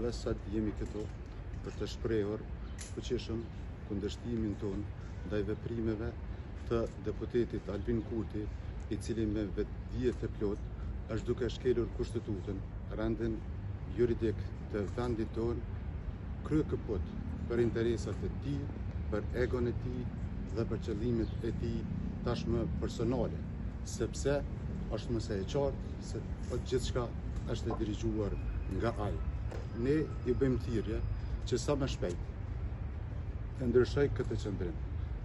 edhe sot jemi këtu për të shprehur fuqishëm kundërshtimin ton ndaj veprimeve të deputetit Albin Kurti, i cili me vetdije të plot është duke shkelur kushtetutën, rendin juridik të vendit ton, krye këput për interesat e tij, për egon e tij dhe për qëllimet e tij tashmë personale, sepse është mëse e qartë se gjithçka është e dirigjuar nga ai. Ne i bëjmë thirrje që sa më shpejt të ndryshoj këtë qendrim,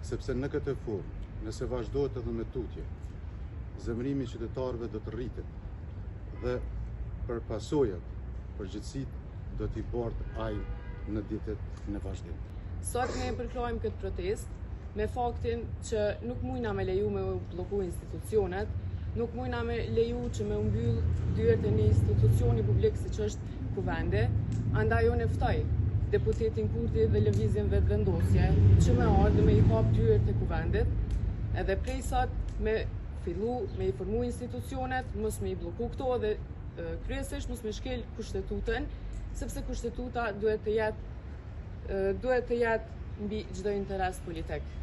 sepse në këtë formë, nëse vazhdohet edhe me tutje, zemrimi i qytetarëve do të rritet dhe për pasojat, përgjithësitë do t'i bartë ai në ditët në vazhdim. Sot ne përklojmë këtë protest me faktin që nuk mujna me leju me bloku institucionet, nuk mujna me leju që me mbyll dyert e një institucioni publik si që është Kuvendi, andaj unë ftoj deputetin Kurti dhe lëvizjen vetëvendosje që me ardhë me i hap dyert e Kuvendit, edhe prej sot me fillu me i formu institucionet, mos me i bloku këto dhe kryesisht mos me shkel kushtetutën, sepse kushtetuta duhet të jetë mbi çdo interes politik.